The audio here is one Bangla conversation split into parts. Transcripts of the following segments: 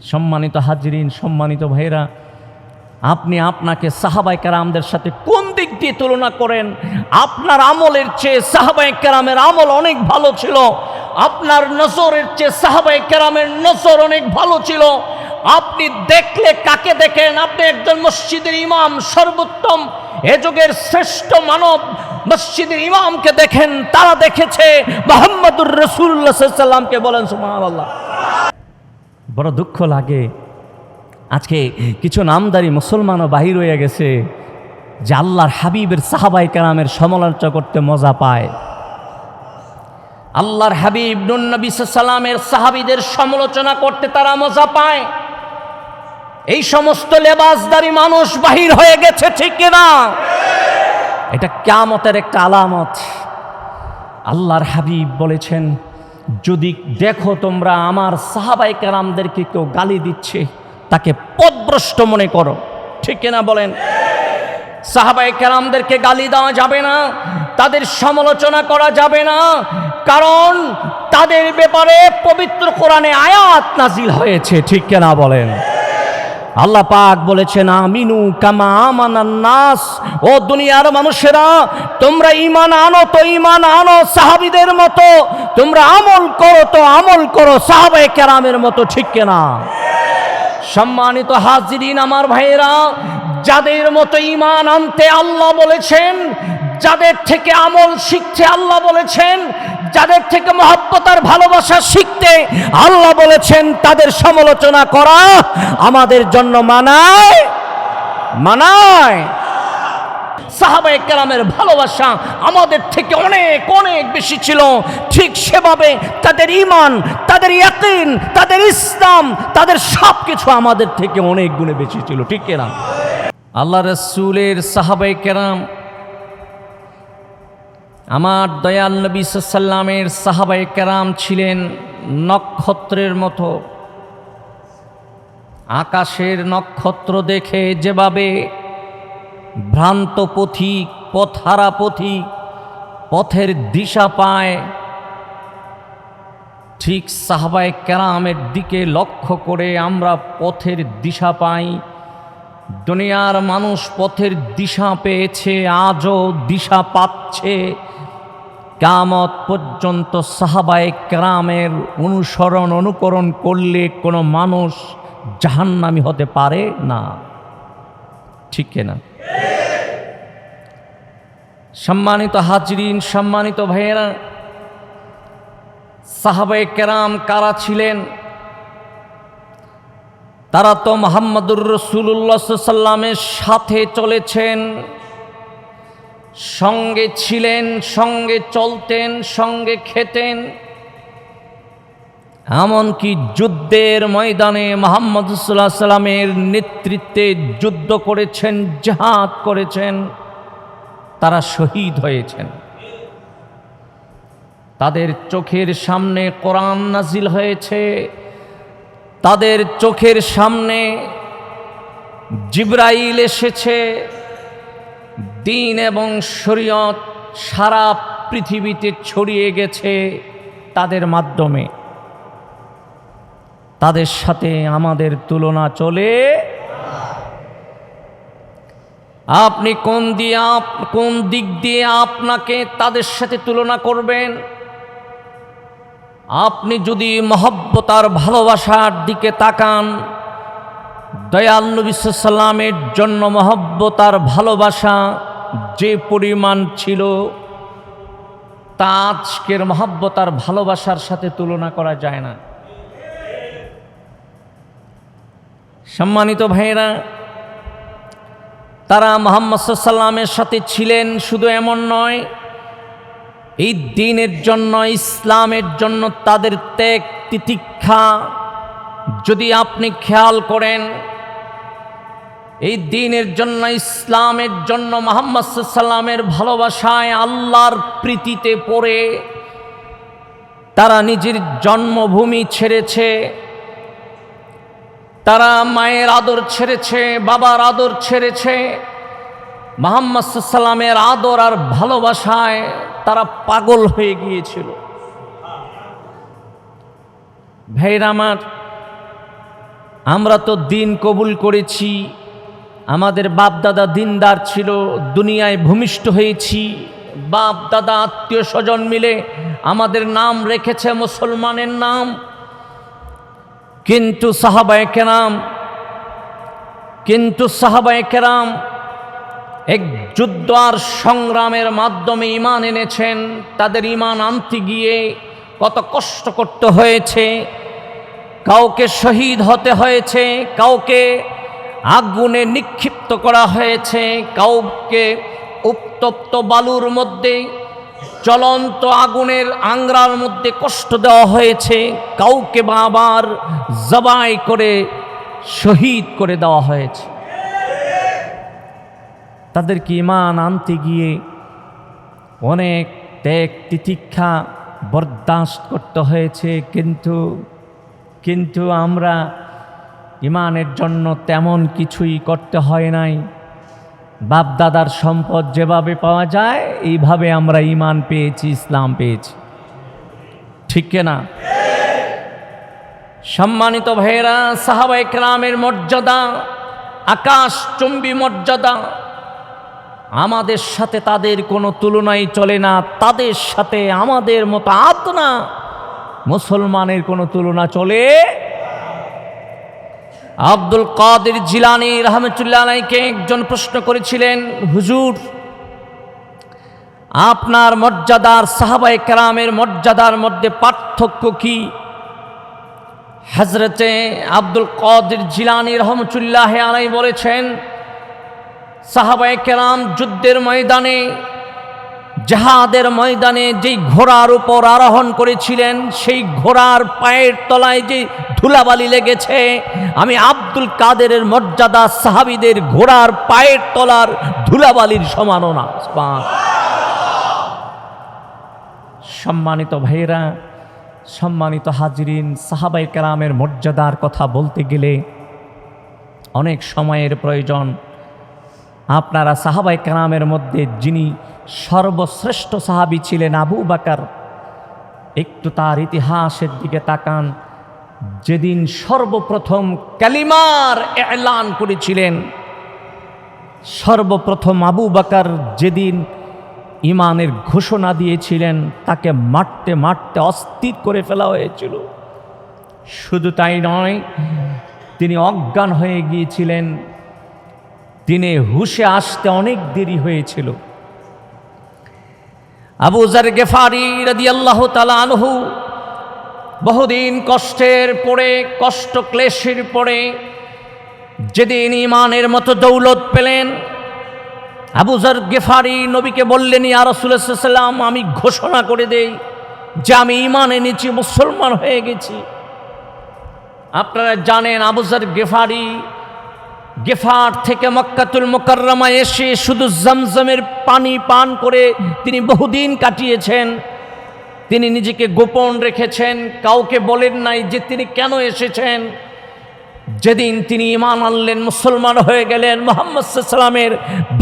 সম্মানিত হাজরিন, সম্মানিত ভাইরা, আপনি আপনাকে সাহাবায়ে কেরামদের সাথে কোন দিক দিয়ে তুলনা করেন? আপনার আমলের চেয়ে সাহাবায়ে কেরামের আমল অনেক ভালো ছিল, আপনার নজরের চেয়ে সাহাবায়ে কেরামের নজর অনেক ভালো ছিল। আপনি দেখলে কাকে দেখেন? আপনি একজন মসজিদের ইমাম, সর্বোত্তম এ যুগের শ্রেষ্ঠ মানব মসজিদের ইমামকে দেখেন, তারা দেখেছে মুহাম্মদুর রাসূলুল্লাহ সাল্লাল্লাহু আলাইহি ওয়াসাল্লামকে। বলেন সুবহানাল্লাহ। বড় দুঃখ লাগে আজকে কিছু নামদারি মুসলমানও বাহির হয়ে গেছে যে আল্লাহর হাবিবের সাহাবায়ে কেরামের সমালোচনা করতে মজা পায়। আল্লাহর হাবিব নূর নবী সাল্লাল্লাহু আলাইহি ওয়াসাল্লামের সাহাবীদের সমালোচনা করতে তারা মজা পায়। এই সমস্ত লেবাসদারি মানুষ বাহির হয়ে গেছে, ঠিক কিনা? এটা কিয়ামতের একটা আলামত। আল্লাহর হাবিব বলেছেন, যদি দেখো তোমরা আমার সাহাবায়ে কেরামদেরকে কেউ গালি দিচ্ছে, তাকে পথভ্রষ্ট মনে করো, ঠিক কিনা বলেন? সাহাবায়ে কেরামদেরকে গালি দেওয়া যাবে না, তাদের সমালোচনা করা যাবে না, কারণ তাদের ব্যাপারে পবিত্র কোরআনে আয়াত নাজিল হয়েছে, ঠিক কিনা বলেন? আল্লাহ পাক বলেছেন, আমিনু কামা আমানান নাস, ও দুনিয়ার মানুষেরা তোমরা ঈমান আনো তো ঈমান আনো সাহাবীদের মতো, তোমরা আমল করো তো আমল করো সাহাবায়ে কেরামের মতো, ঠিক কিনা? সম্মানিত হাজিরিন, আমার ভাইয়েরা, যাদের মতো ঈমান আনতে আল্লাহ বলেছেন, যাদের থেকে আমল শিখতে আল্লাহ বলেছেন, যাদের থেকে মহব্বত আর ভালোবাসা শিখতে আল্লাহ বলেছেন, তাদের সমালোচনা করা আমাদের জন্য মানায়? সাহাবায়ে কেরামের ভালোবাসা আমাদের থেকে অনেক অনেক বেশি ছিল, ঠিক সেভাবে তাদের ঈমান, তাদের ইয়াকিন, তাদের ইসলাম, তাদের সব কিছু আমাদের থেকে অনেক গুণে বেশি ছিল, ঠিক কিনা? আল্লাহ রাসূলের সাহাবায়ে কেরাম, আমার দয়াল নবী সাল্লাল্লাহু আলাইহি ওয়াসাল্লামের সাহাবায়ে কেরাম ছিলেন নক্ষত্রের মতো। আকাশের নক্ষত্র দেখে যেভাবে ভ্রান্ত পথিক, পথহারা পথিক পথের দিশা পায়, ঠিক সাহাবায়ে কেরামের দিকে লক্ষ্য করে আমরা পথের দিশা পাই। দুনিয়ার মানুষ পথের দিশা পেয়েছে, আজও দিশা পাচ্ছে। কিয়ামত পর্যন্ত সাহাবায়ে কেরামের অনুসরণ অনুকরণ করলে কোনো মানুষ জাহান্নামী হতে পারে না, ঠিক কিনা? সম্মানিত হাজরিন, সম্মানিত ভাইয়েরা, সাহাবায়ে কেরাম কারা ছিলেন? তারা তো মুহাম্মদুর রাসূলুল্লাহ সাল্লাল্লাহু আলাইহি ওয়াসাল্লামের সাথে চলেছেন, সঙ্গে ছিলেন, সঙ্গে চলতেন, সঙ্গে খেতেন। এমনকি যুদ্ধের ময়দানে মুহাম্মদ সাল্লাল্লাহু আলাইহি ওয়াসাল্লামের নেতৃত্বে যুদ্ধ করেছেন, জিহাদ করেছেন, তারা শহীদ হয়েছেন। তাদের চোখের সামনে কোরআন নাজিল হয়েছে, তাদের চোখের সামনে জিবরাইল এসেছে। দ্বীন এবং শরীয়ত সারা পৃথিবীতে ছড়িয়ে গেছে তাদের মাধ্যমে। তাদের সাথে আমাদের তুলনা চলে? আপনি কোন দিক দিয়ে আপনাকে তাদের সাথে তুলনা করবেন? আপনি যদি মহব্বত আর ভালোবাসার দিকে তাকান, দয়াল নবী সাল্লাল্লাহু আলাইহি ওয়াসাল্লামের জন্য মহব্বত আর ভালোবাসা যে পরিমাণ ছিল, তা আজকের মহব্বত আর ভালোবাসার সাথে তুলনা করা যায় না। সম্মানিত ভাইয়েরা, তারা মুহাম্মদ সাল্লাল্লাহু আলাইহি ওয়াসাল্লামের সাথে ছিলেন, শুধু এমন নয়, এই দ্বীনের জন্য, ইসলামের জন্য তাদের ত্যাগ তিতিক্ষা যদি আপনি খেয়াল করেন, এই দ্বীনের জন্য, ইসলামের জন্য, মুহাম্মদ সাল্লাল্লাহু আলাইহি ওয়াসাল্লামের ভালোবাসায়, আল্লাহর প্রীতিতে পড়ে তারা নিজের জন্মভূমি ছেড়েছে, তারা মায়ের আদর ছেড়েছে, বাবার আদর ছেড়েছে, মুহাম্মদ সাল্লাল্লাহু আলাইহি ওয়াসাল্লামের আদর আর ভালোবাসায় তারা পাগল হয়ে গিয়েছিল। ভাইরা আমার, আমরা তো দিন কবুল করেছি, আমাদের বাপ দাদা দিনদার ছিল, দুনিয়ায় ভূমিষ্ঠ হয়েছি, বাপ দাদা আত্মীয় স্বজন মিলে আমাদের নাম রেখেছে মুসলমানের নাম। কিন্তু সাহাবায়ে কেরাম এক যুদ্ধ আর সংগ্রামের মাধ্যমে ঈমান এনেছেন। তাদের ঈমান আনতে গিয়ে কত কষ্ট করতে হয়েছে, কাউকে শহীদ হতে হয়েছে, কাউকে আগুনে নিক্ষিপ্ত করা হয়েছে, কাউকে উত্তপ্ত বালুর মধ্যে জ্বলন্ত আগুনের আংরার মধ্যে কষ্ট দেওয়া হয়েছে, কাউকে আবার জবাই করে শহীদ করে দেওয়া হয়েছে। তাদেরকে ঈমান আনতে গিয়ে অনেক ত্যাগ তিতিক্ষা বরদাস্ত করতে হয়েছে। কিন্তু আমরা ঈমানের জন্য তেমন কিছুই করতে হয় নাই। বাপ দাদার সম্পদ যেভাবে পাওয়া যায় এইভাবে আমরা ঈমান পেয়েছি, ইসলাম পেয়েছি, ঠিক না? সম্মানিত ভাইয়েরা, সাহাবায়ে কেরামের মর্যাদা আকাশচুম্বী মর্যাদা। আমাদের সাথে তাদের কোনো তুলনাই চলে না, তাদের সাথে আমাদের মতো আদনা মুসলমানের কোনো তুলনা চলে। আব্দুল কাদের জিলানী রাহমাতুল্লাহ আলাইহিকে একজন প্রশ্ন করেছিলেন, হুজুর আপনার মর্যাদার সাহাবায়ে কেরামের মর্যাদার মধ্যে পার্থক্য কি? হযরতে আব্দুল কাদের জিলানী রাহমাতুল্লাহ আলাইহি বলেছেন, সাহাবায়ে কেরাম যুদ্ধের ময়দানে, জিহাদের ময়দানে যেই ঘোড়ার উপর আরোহণ করেছিলেন, সেই ঘোড়ার পায়ের তলায় যে ধুলাবালি লেগেছে, আমি আব্দুল কাদেরের মর্যাদা সাহাবীদের ঘোড়ার পায়ের তলার ধুলাবালির সমানও না। সম্মানিত ভাইয়েরা, সম্মানিত হাজিরিন, সাহাবায়ে কেরামের মর্যাদার কথা বলতে গেলে অনেক সময়ের প্রয়োজন। আপনারা সাহাবায়ে কেরামের মধ্যে যিনি সর্বশ্রেষ্ঠ সাহাবী ছিলেন আবু বকর, একটু তার ইতিহাসের দিকে তাকান। যেদিন সর্বপ্রথম কালিমার এলান করেছিলেন, সর্বপ্রথম আবু বকর যেদিন ঈমানের ঘোষণা দিয়েছিলেন, তাকে মারতে মারতে অস্থির করে ফেলা হয়েছিল। শুধু তাই নয়, তিনি অজ্ঞান হয়ে গিয়েছিলেন, তিনি হুশে আসতে অনেক দেরি হয়েছিল। আবু যর গিফারি রাদিয়াল্লাহু তাআলা আনহু বহুদিন কষ্টের পরে, কষ্ট ক্লেশের পরে যেদিন ঈমানের মতো দৌলত পেলেন, আবু যর গিফারি নবীকে বললেন, ইয়া রাসূলুল্লাহ সাল্লাল্লাহু আলাইহি ওয়াসাল্লাম, আমি ঘোষণা করে দেই যে আমি ঈমান এনেছি, মুসলমান হয়ে গেছি। আপনারা জানেন আবু যর গিফারি গিফার থেকে মক্কাতুল মুকাররমায় এসে শুধু জমজমের পানি পান করে তিনি বহুদিন কাটিয়েছেন। তিনি নিজেকে গোপন রেখেছেন, কাউকে বলেন নাই যে তিনি কেন এসেছেন। যেদিন তিনি ঈমান আনলেন, মুসলমান হয়ে গেলেন, মুহাম্মদ সাল্লাল্লাহু আলাইহি ওয়াসাল্লামের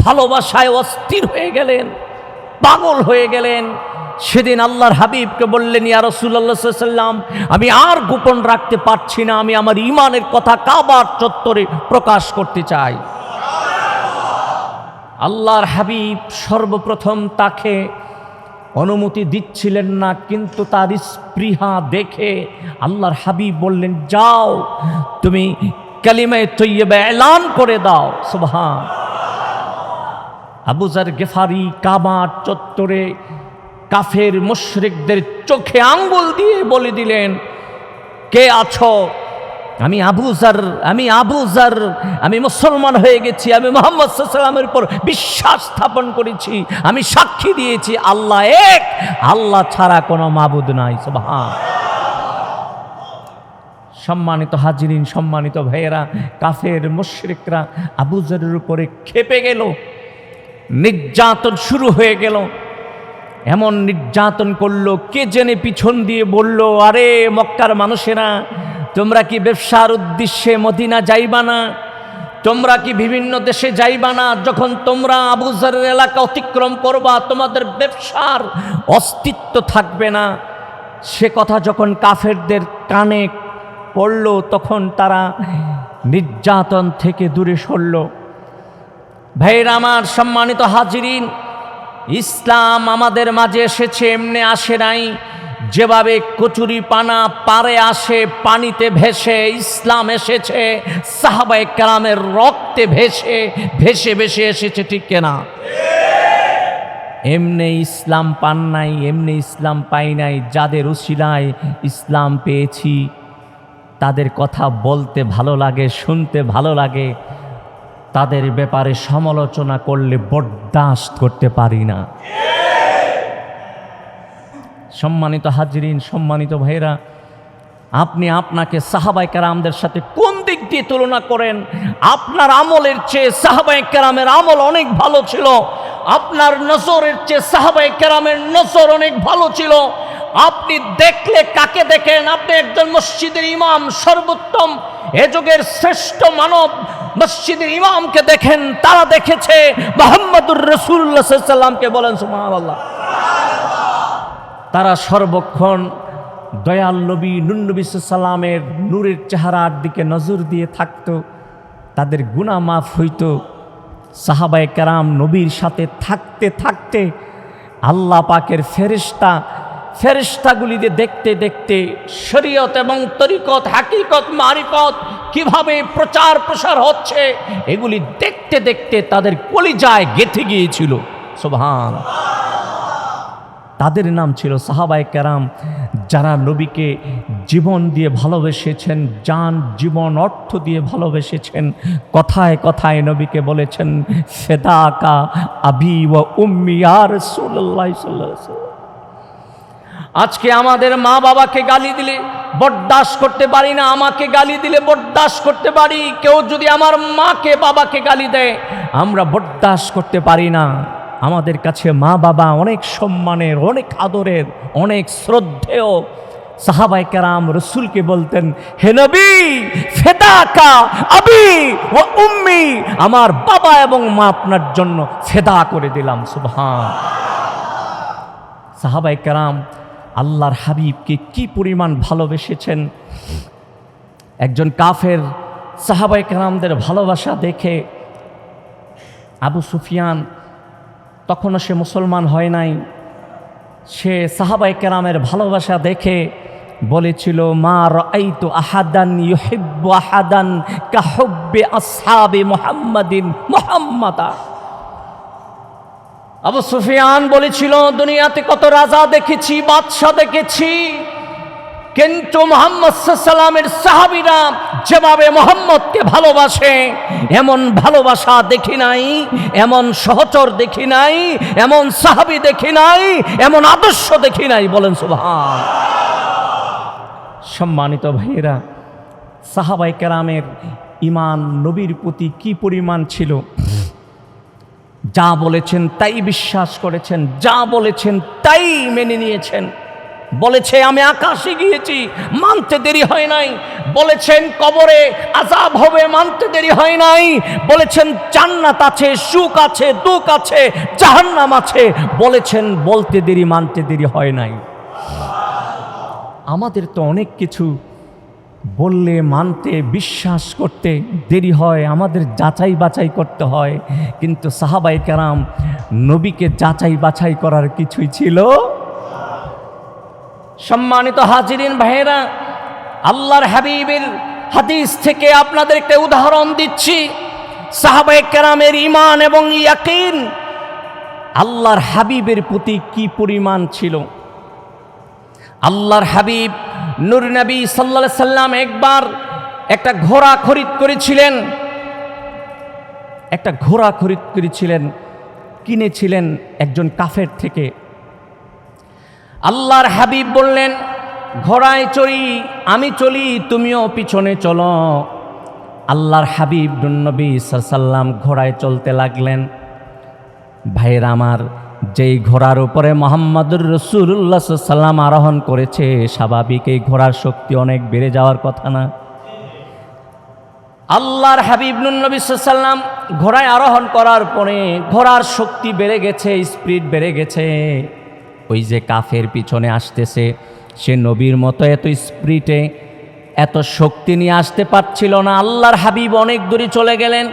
ভালোবাসায় অস্থির হয়ে গেলেন, পাগল হয়ে গেলেন, সেদিন আল্লাহর হাবিবকে বললেন, ইয়া রাসূলুল্লাহ সাল্লাল্লাহু আলাইহি ওয়াসাল্লাম, আমি আর গোপন রাখতে পারছি না, আমি আমার ঈমানের কথা কাবার চত্বরে প্রকাশ করতে চাই। আল্লাহর হাবিব সর্বপ্রথম তাকে অনুমতি দিচ্ছিলেন না, কিন্তু তার স্পৃহা দেখে আল্লাহর হাবিব বললেন, যাও তুমি কালিমায়ে তৈয়্যিবা এলান করে দাও। সুবহান। আবু যর গিফারি কাবার চত্বরে কাফের মুশরিকদের চোখে আঙ্গুল দিয়ে বলে দিলেন, কে আছো? আমি আবু যর, আমি মুসলমান হয়ে গেছি, আমি মুহাম্মদ সাল্লাল্লাহু আলাইহি ওয়াসাল্লামের উপর বিশ্বাস স্থাপন করেছি, আমি সাক্ষী দিয়েছি আল্লাহ এক, আল্লাহ ছাড়া কোনো মাবুদ নাই। সুবহান। সম্মানিত হাজিরিন, সম্মানিত ভাইয়েরা, কাফের মুশরিকরা আবু যরের উপরে ক্ষেপে গেল, নির্যাতন শুরু হয়ে গেল। এমন নির্যাতন করলো, কে জেনে পিছন দিয়ে বলল, আরে মক্কার মানুষেরা, তোমরা কি ব্যবসার উদ্দেশ্যে মদিনা যাইবা না? তোমরা কি বিভিন্ন দেশে যাইবা না? যখন তোমরা আবু যরের এলাকা অতিক্রম করবা, তোমাদের ব্যবসার অস্তিত্ব থাকবে না। সে কথা যখন কাফেরদের কানে পড়ল তখন তারা নির্যাতন থেকে দূরে সরল। ভাইরা আমার, সম্মানিত হাজিরিন, ইসলাম আমাদের মাঝে এসেছে এমনি আসে নাই। যেভাবে কচুরি পানা পারে আসে পানিতে ভেসে, ইসলাম এসেছে সাহাবায়ে কেরামের রক্তে ভেসে ভেসে ভেসে এসেছে, ঠিক কিনা? এমনি ইসলাম পান নাই, এমনি ইসলাম পাই নাই। যাদের উসিলায় ইসলাম পেয়েছি তাদের কথা বলতে ভালো লাগে, শুনতে ভালো লাগে, তাদের ব্যাপারে সমালোচনা করলে বরদাস্ত করতে পারি না। সম্মানিত হাজিরিন, সম্মানিত ভাইরা, আপনি আপনাকে সাহাবায়ে কেরামদের সাথে কোন দিক দিয়ে তুলনা করেন? আপনার আমলের চেয়ে সাহাবায়ে কেরামের আমল অনেক ভালো ছিল। আপনার নজরের চেয়ে সাহাবায়ে কেরামের নজর অনেক ভালো ছিল। আপনি দেখলে কাকে দেখেন? আপনি একজন মসজিদের ইমাম, সর্বোত্তম এ যুগের শ্রেষ্ঠ মানব মসজিদের ইমামকে দেখেন। তারা দেখেছে মুহাম্মদুর রাসূলুল্লাহ সাল্লাল্লাহু আলাইহি ওয়াসাল্লামকে। বলেন সুবহানাল্লাহ। তারা সর্বক্ষণ দয়াল নবী নূর নবী সাল্লামের নূরের চেহারার দিকে নজর দিয়ে থাকত। তাদের গুনাহ মাফ হইত। সাহাবায়ে কেরাম নবীর সাথে থাকতে থাকতে আল্লাহ পাকের ফেরেশতাগুলিকে দেখতে দেখতে শরীয়ত এবং তরিকত, হাকিকত, মারিফত কিভাবে প্রচার প্রসার হচ্ছে এগুলি দেখতে দেখতে তাদের কলিজায় গেঁথে গিয়েছিল। সুবহান। তাদের নাম ছিল সাহাবায়ে কেরাম, যারা নবীকে জীবন দিয়ে ভালোবেসেছেন, জান জীবন অর্থ দিয়ে ভালোবেসেছেন। কথায় কথায় নবীকে বলেছেন ফিদাকা আবি ওয়া উম্মি ইয়া রাসূলুল্লাহ সাল্লাল্লাহু আলাইহি ওয়াসাল্লাম। আজকে আমাদের মা বাবাকে গালি দিলে বরদাস্ত করতে পারি না, আমাকে গালি দিলে বরদাস্ত করতে পারি। কেউ যদি আমার মাকে বাবাকে গালি দেয় আমরা বরদাস্ত করতে পারি না। আমাদের কাছে মা বাবা অনেক সম্মানের, অনেক আদরের, অনেক শ্রদ্ধেয়। সাহাবায়ে কেরাম রাসূলকে বলতেন, হে নবী ফিদাকা আবি ওয়া উম্মি, আমার বাবা এবং মা আপনার জন্য ফিদা করে দিলাম। সুবহান। সাহাবায়ে কেরাম আল্লাহর হাবিবকে কি পরিমাণ ভালোবেসেছেন। একজন কাফের সাহাবায়ে কেরামদের ভালোবাসা দেখে আবু সুফিয়ান, তখনও সে মুসলমান হয় নাই, সে সাহাবায়ে কেরামের ভালোবাসা দেখে বলেছিল মা রাআইতু আহাদান ইউহিব্বু আহাদান কাহুব্বি আসহাবি মুহাম্মাদিন মুহাম্মাদা। আবু সুফিয়ান বলেছিল দুনিয়াতে কত রাজা দেখেছি, বাদশা দেখেছি, কিন্তু মুহাম্মদ সাল্লাল্লাহু আলাইহি ওয়াসাল্লামের সাহাবীরা যেভাবে মুহাম্মদকে ভালোবাসে এমন ভালোবাসা দেখি নাই, এমন সহচর দেখি নাই, এমন সাহাবী দেখি নাই, এমন আদর্শ দেখি নাই। বলেন সুবহান। সম্মানিত ভাইয়েরা, সাহাবায়ে কেরামের ঈমান নবীর প্রতি কি পরিমাণ ছিল! যা বলেছেন তাই বিশ্বাস করেছেন, যা বলেছেন তাই মেনে নিয়েছেন। বলেছে আমি আকাশে গিয়েছি, মানতে দেরি হয় নাই। বলেছেন কবরে আযাব হবে, মানতে দেরি হয় নাই। বলেছেন জান্নাত আছে, সুখ আছে, দুঃখ আছে, জাহান্নাম আছে, বলেছেন বলতে দেরি, মানতে দেরি হয় নাই। আমাদের তো অনেক কিছু বললে মানতে, বিশ্বাস করতে দেরি হয়, আমাদের যাচাই বাছাই করতে হয়। কিন্তু সাহাবায়ে কেরাম নবীকে যাচাই বাছাই করার কিছুই ছিল। সম্মানিত হাজিরিন ভাইয়েরা, আল্লাহর হাবিবের হাদিস থেকে আপনাদের একটা উদাহরণ দিচ্ছি। সাহাবায়ে কেরামের ঈমান এবং ইয়াকিন আল্লাহর হাবিবের প্রতি কি পরিমাণ ছিল। আল্লাহর হাবিব নূর নবী সাল্লাল্লাহু আলাইহি সাল্লাম একবার একটা ঘোড়া খরিদ করেছিলেন, কিনেছিলেন একজন কাফের থেকে। আল্লাহর হাবিব বললেন ঘোড়ায় চড়ি, আমি চলি, তুমিও পিছনে চলো। আল্লাহর হাবিব নবী সাল্লাল্লাহু আলাইহি সাল্লাম ঘোড়ায় চলতে লাগলেন। ভাইয়েরা আমার, যেই ঘোড়ার উপরে মুহাম্মদুর রাসূলুল্লাহ সাল্লাল্লাহু আলাইহি সাল্লাম আরোহণ করেছে, স্বাভাবিক এই ঘোড়ার শক্তি অনেক বেড়ে যাওয়ার কথা না? আল্লাহর হাবিব নবী সাল্লাল্লাহু আলাইহি সাল্লাম ঘোড়ায় আরোহণ করার পরে ঘোড়ার শক্তি বেড়ে গেছে, স্পিড বেড়ে গেছে। ওই যে কাফের পিছনে আসতেছে, সে নবীর মতো এত স্পিডে এত শক্তি নিয়ে আসতে পারছিল না। আল্লাহর হাবিব অনেক দূরে চলে গেলেন।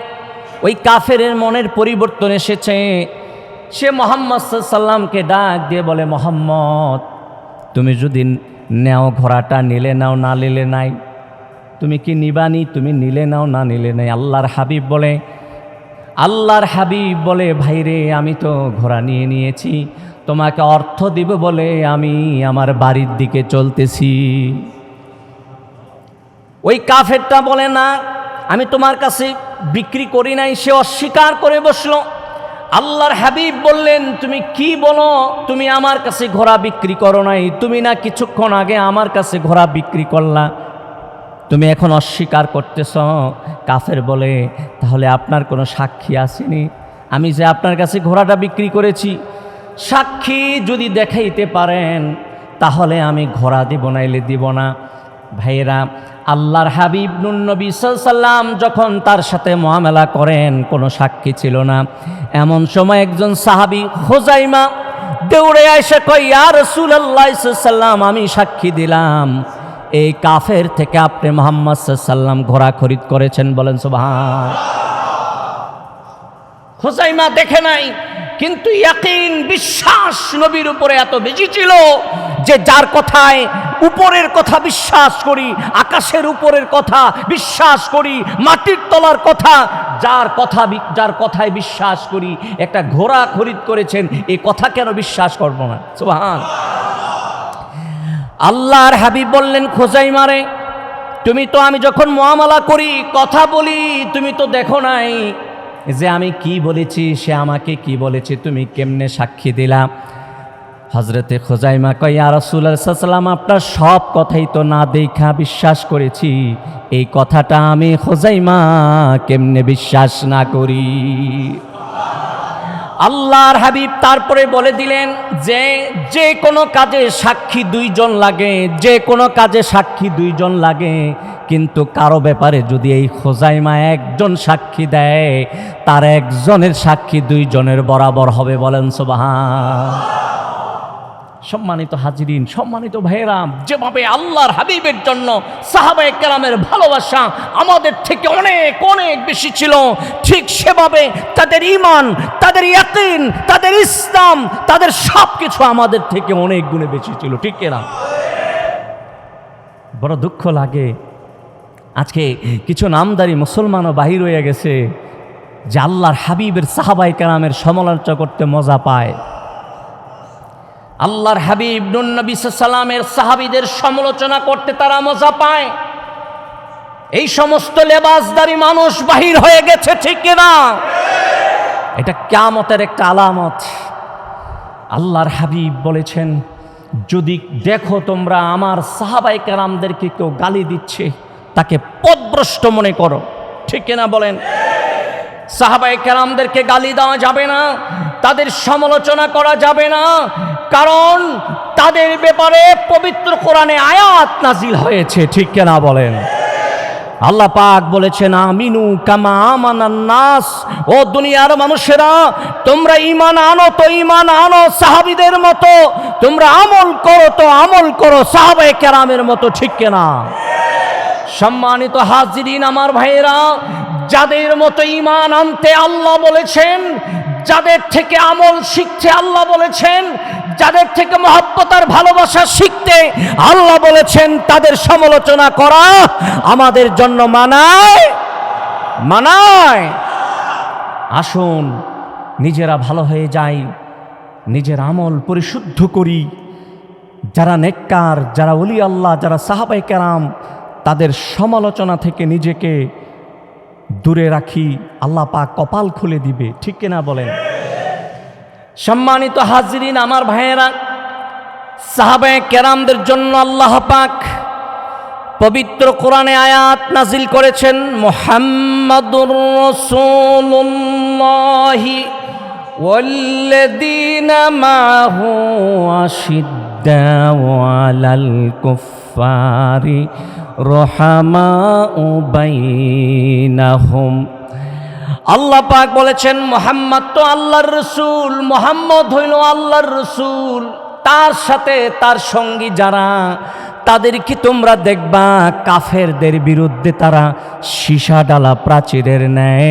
ওই কাফেরের মনের পরিবর্তন এসেছে। সে মুহাম্মদ সাল্লামকে ডাক দিয়ে বলে, মুহাম্মদ, তুমি যদি নেও ঘোড়াটা, নিলে নাও, না নিলে নাই। তুমি কি নিবানি? তুমি নিলে নাও, না নিলে নাই। আল্লাহর হাবিব বলে ভাইরে, আমি তো ঘোড়া নিয়ে নিয়েছি, তোমাকে অর্থ দিব বলে আমি আমার বাড়ির দিকে চলতেছি। ওই কাফেরটা বলে, না, আমি তোমার কাছে বিক্রি করি নাই। সে অস্বীকার করে বসলো। আল্লাহর হাবিব বললেন, তুমি কি বলো? তুমি আমার কাছে ঘোড়া বিক্রি করো নাই, তুমি না কিছুক্ষণ আগে আমার কাছে ঘোড়া বিক্রি করলা, তুমি এখন অস্বীকার করতেছ। কাফের বলে, তাহলে আপনার কোনো সাক্ষী আসেনি? আমি যে আপনার কাছে ঘোড়াটা বিক্রি করেছি, সাক্ষী যদি দেখাইতে পারেন তাহলে আমি ঘোড়া দিব, নাইলে দিব না। ভাইয়েরা, আল্লাহর হাবিব নবী সাল্লাল্লাহু আলাইহি ওয়াসাল্লাম যখন তার সাথে মুআমালা করেন, কোনো সাক্ষী ছিল না। এমন সময় একজন সাহাবী খুজাইমা দৌড়ে এসে কয়, ইয়া রাসূলুল্লাহ সাল্লাল্লাহু আলাইহি ওয়াসাল্লাম, আমি সাক্ষী দিলাম এই কাফের থেকে আপনি মুহাম্মদ সাল্লাল্লাহু আলাইহি ওয়াসাল্লাম ঘোড়া খরিদ করেছেন। বলেন সুবহান। খুজাইমা দেখে নাই, কিন্তু ইয়াকিন, বিশ্বাস নবীর উপরে এত বেশি ছিল যে যার কথায় উপরের কথা বিশ্বাস করি, আকাশের উপরের কথা বিশ্বাস করি, মাটির তলার কথা, যার কথায় বিশ্বাস করি, একটা ঘোড়া খরিদ করেছেন, এই কথা কেন বিশ্বাস করব না? সুবহান। আল্লাহর হাবিব বললেন, খুজাইমারে, তুমি তো আমি যখন মুআমালা করি, কথা বলি, তুমি তো দেখো নাই যে আমি কি বলেছি, সে আমাকে কি বলেছে, তুমি কেমনে সাক্ষী দিলা? হযরতে খুজাইমা কয়, ইয়া রাসূলুল্লাহ সাল্লাল্লাহু আলাইহি ওয়াসাল্লাম, আপনার সব কথাই তো না দেখা বিশ্বাস করেছি, এই কথাটা আমি খুজাইমা কেমনে বিশ্বাস না করি? আল্লাহর হাবিব তারপরে বলে দিলেন যে কোনো কাজে সাক্ষী দুইজন লাগে, যে কোনো কাজে সাক্ষী দুইজন লাগে, কিন্তু কারো ব্যাপারে যদি এই খুজাইমা একজন সাক্ষী দেয়, তার একজনের সাক্ষী দুইজনের বরাবর হবে। বলেন সুবহান। সম্মানিত হাজিরিন, সম্মানিত ভাইয়েরাম, যেভাবে আল্লাহর হাবিবের জন্য সাহাবায়ে কেরামের ভালোবাসা আমাদের থেকে অনেক অনেক বেশি ছিল, ঠিক সেভাবে তাদের ঈমান, তাদের ইয়াকিন, তাদের ইসলাম, তাদের সব কিছু আমাদের থেকে অনেক গুণে বেশি ছিল। ঠিক না? বড় দুঃখ লাগে, আজকে কিছু নামদারি মুসলমানও বাহির হয়ে গেছে যে আল্লাহর হাবিবের সাহাবায়ে কেরামের সমালোচনা করতে মজা পায়। আল্লাহর হাবিব নবী সাল্লাল্লাহু আলাইহি ওয়াসাল্লামের সাহাবীদের সমালোচনা করতে তারা মজা পায়। এই সমস্ত লেবাসদারি মানুষ বাহির হয়ে গেছে, ঠিক না? এটা কিয়ামতের একটা আলামত। আল্লাহর হাবিব বলেছেন, যদি দেখো তোমরা আমার সাহাবায়ে কেরামদেরকে কেউ গালি দিচ্ছে, তাকে পথভ্রষ্ট মনে করো। ঠিক না বলেন? সাহাবায়ে কেরামদেরকে গালি দেওয়া যাবে না, তাদের সমালোচনা করা যাবে না, কারণ তাদের ব্যাপারে পবিত্র কোরআনে আয়াত নাজিল হয়েছে। ঠিক না বলেন? আল্লাহ পাক বলেছেন, আমিনু কামা আমানান নাস, ও দুনিয়ার মানুষেরা, তোমরা ঈমান আনো তো ঈমান আনো সাহাবীদের মতো, তোমরা আমল করো তো আমল করো সাহাবায়ে কেরামের মতো। ঠিক না? সম্মানিত হাজিরিন, আমার ভাইয়েরা, যাদের মতো ঈমান আনতে আল্লাহ বলেছেন, যাদের থেকে আমল শিখতে আল্লাহ বলেছেন, যাদের থেকে মহব্বত আর ভালোবাসা শিখতে আল্লাহ বলেছেন, তাদের সমালোচনা করা আমাদের জন্য মানায়। আসুন নিজেরা ভালো হয়ে যাই, নিজের আমল পরিশুদ্ধ করি। যারা নেককার, যারা ওলি আল্লাহ, যারা সাহাবায়ে কেরাম, তাদের সমালোচনা থেকে নিজেকে দূরে রাখি, আল্লাহ পাক কপাল খুলে দিবে। ঠিক কিনা বলেন? সম্মানিত হাজিরিন, আমার ভাইয়েরা, সাহাবায়ে কেরামদের জন্য আল্লাহ পাক পবিত্র কোরআনে আয়াত নাজিল করেছেন, মুহাম্মাদুর রাসূলুল্লাহি ওয়াল্লাযীনা মাআহু আশিদ্দাউ আলাল কুফফারি রহমাউ বাইনাহুম। আল্লাহ পাক বলেছেন, মুহাম্মদ তো আল্লাহর রাসূল, মুহাম্মদ হইল আল্লাহর রাসূল, তার সাথে তার সঙ্গী যারা, তাদেরকে তোমরা দেখবা কাফেরদের বিরুদ্ধে তারা সীসা ডালা প্রাচীরের ন্যায়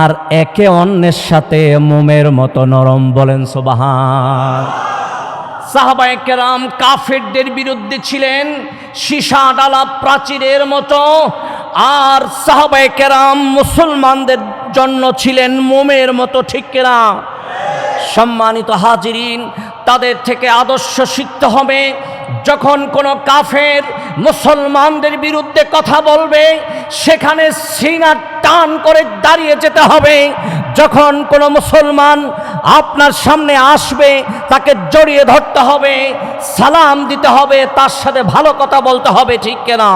আর একে অন্যের সাথে মোমের মতো নরম। বলেন সুবহান। সাহাবায়ে কেরাম কাফেরদের বিরুদ্ধে ছিলেন সীসা ডালা প্রাচীরের মতো, আর সাহাবায়ে কেরাম মুসলমানদের জন্য ছিলেন মোমের মতো। ঠিক কিনা? সম্মানিত হাজিরিন, তাদের থেকে আদর্শ শিখতে হবে। যখন কোনো কাফের মুসলমানদের বিরুদ্ধে কথা বলবে, সেখানে সিনা টান করে দাঁড়িয়ে যেতে হবে। যখন কোনো মুসলমান আপনার সামনে আসবে, তাকে জড়িয়ে ধরতে হবে, সালাম দিতে হবে, তার সাথে ভালো কথা বলতে হবে। ঠিক কিনা?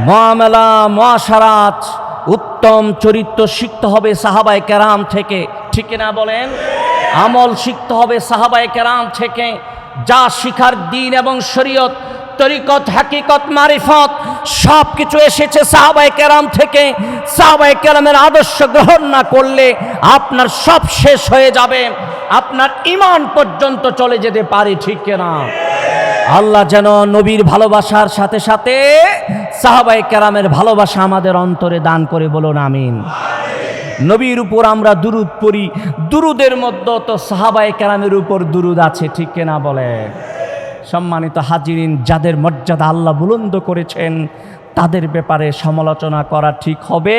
মুআমালা, মুআশারাত, উত্তম চরিত্র শিখতে হবে সাহাবায়ে কেরাম থেকে। ঠিক কিনা বলেন? আমল শিখতে হবে সাহাবায়ে কেরাম থেকে। যা শিখার দ্বীন এবং শরীয়ত, তরিকত, হাকিকত, মারিফত সব কিছু এসেছে সাহাবায়ে কেরাম থেকে। সাহাবায়ে কেরামের আদর্শ গ্রহণ না করলে আপনার সব শেষ হয়ে যাবে, আপনার ঈমান পর্যন্ত চলে যেতে পারে। ঠিক কিনা? আল্লাহ যেন নবীর ভালোবাসার সাথে সাথে সাহাবায়ে কেরামের ভালোবাসা আমাদের অন্তরে দান করে। বলুন আমিন। নবীর উপর আমরা দুরুদ পড়ি, দুরুদের মধ্যে তো সাহাবায়ে কেরামের উপর দুরুদ আছে। ঠিক কিনা বলে? সম্মানিত হাজিরিন, যাদের মর্যাদা আল্লাহ বুলন্দ করেছেন, তাদের ব্যাপারে সমালোচনা করা ঠিক হবে?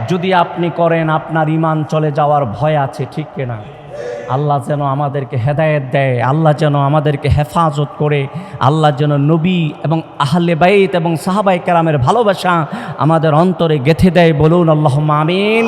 যদি আপনি করেন, আপনার ঈমান চলে যাওয়ার ভয় আছে। ঠিক কিনা? আল্লাহ যেন আমাদেরকে হেদায়েত দেয়, আল্লাহ যেন আমাদেরকে হেফাজত করে, আল্লাহ যেন নবী এবং আহলে বাইত এবং সাহাবায়ে কেরামের ভালোবাসা আমাদের অন্তরে গেঁথে দেয়। বলুন আল্লাহুম্মা আমিন।